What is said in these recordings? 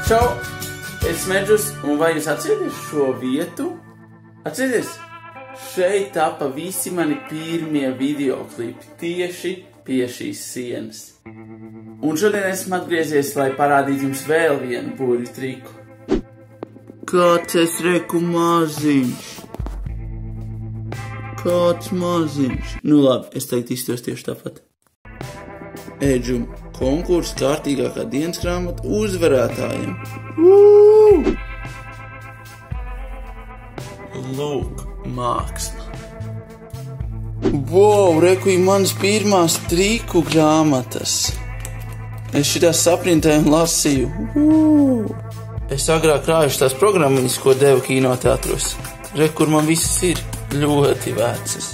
Čau! Es Medžus, un vai jūs atcerieties šo vietu? Atcerieties? Šeit tapa visi mani pirmie videoklipi tieši pie šīs sienas. Un šodien esmu atgriezies, lai parādītu jums vēl vienu burvju triku. Kāds es reku maziņš? Kāds maziņš? Nu labi, es teikt iztos tieši tāpat. Ēdžum konkursu kārtīgākā dienas grāmata uzvarētājiem. Lūk, māksla. Wow, rekuji manas pirmās triku grāmatas. Es šitās saprintēju un lasīju. Es agrāk krājuši tās programmiņas, ko devu kinoteātros. Kur man visas ir ļoti vecas.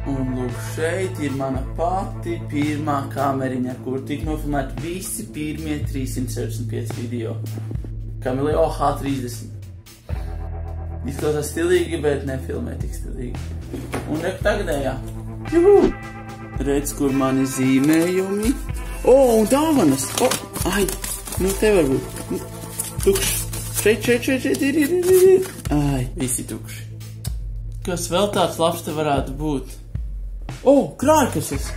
Un lūk, šeit ir mana pati pirmā kameriņa, ar kuru tik nofilmēti visi pirmie 365 video. Kamilija OH30. Izklausās stilīgi, bet nefilmē tik stilīgi. Un reku tagadējā. Juhu! Redz, kur mani zīmējumi. Un dāvanas! Ai, nu te varbūt. Tukšs. Šeit ir. Ai, visi tukši. Kas vēl tāds labs te varētu būt? Krājkases!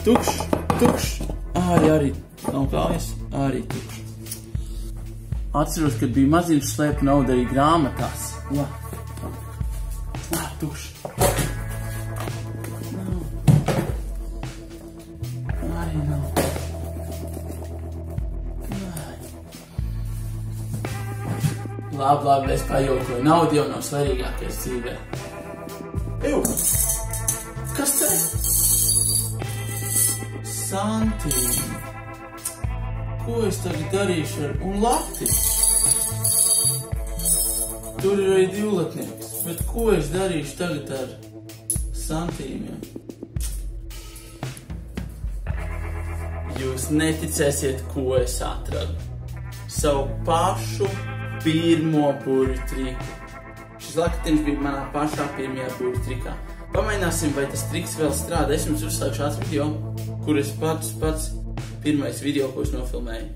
Tukšs. Arī. Nav kājas, arī tukšs. Atceros, kad bija maziņš slēp naudu arī grāmatās. Jā. Tukšs. Arī nav. Labi, es pajokoju. Nauda jau nav svarīgākais dzīvē. Kas te? Santīmi. Ko es tagad darīšu ar... Un lati. Tur ir arī divlatnieks. Bet ko es darīšu tagad ar santīmiem? Jūs neticēsiet, ko es atradu. Savu pašu pirmo burvju triku. Šis lakatiņš bija manā pašā pirmajā burvju trikā. Pamēģināsim, vai tas triks vēl strādā. Es jums uzslēgšu šāds video, kur es pats pirmais video, ko es nofilmēju.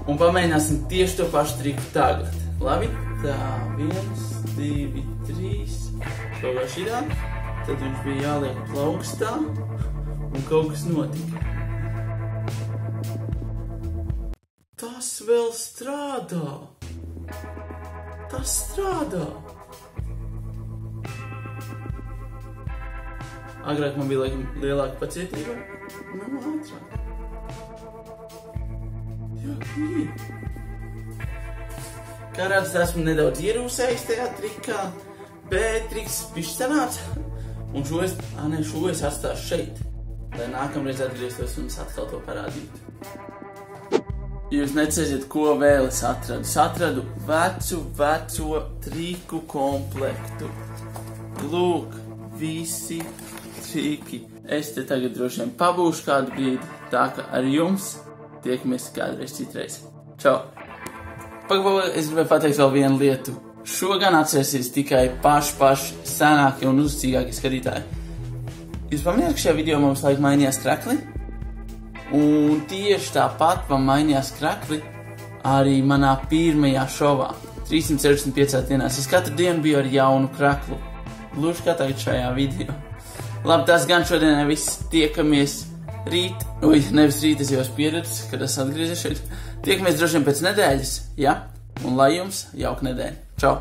Un pamēģināsim tieši to pašu triku tagad. Labi? Tā, 1, 2, 3. Kaut kā šitā. Tad viņš bija jāliek plaukstā. Un kaut kas notika. Tas vēl strādā. Tas strādā. Agrāk man bija laikam lielāka pacietība. Nu, ātrāk. Kā redzat, esmu nedaudz ierūsējis tajā trikā, bet triks bišķi sanāca. Un šo es atstāšu šeit, lai nākamreiz atgrieztos un es atkal to parādītu. Jūs necēsiet, ko vēl es atradu. Es atradu veco triku komplektu. Lūk, visi triki. Es te tagad droši vien pabūšu kādu brīdi, tā ka ar jums tiekamies kādreiz citreiz. Čau! Pagaidām, es gribēju pateikt vēl vienu lietu. Šo gan atcerēsies tikai paši senākie un uzticīgākie skatītāji. Jūs pamanījāt, ka šajā video mums laik mainījās krakli? Un tieši tāpat man mainījās krakli arī manā pirmajā šovā. 365 dienās. Es katru dienu biju ar jaunu kraklu. Gluži kā tagad šajā video. Labi, tas gan šodienai viss. Tiekamies rīt. Nevis rīt, es jau esmu pieredzis, kad es atgriezies šeit. Tiekamies droši vien pēc nedēļas, ja? Un lai jums jauka nedēļa. Čau!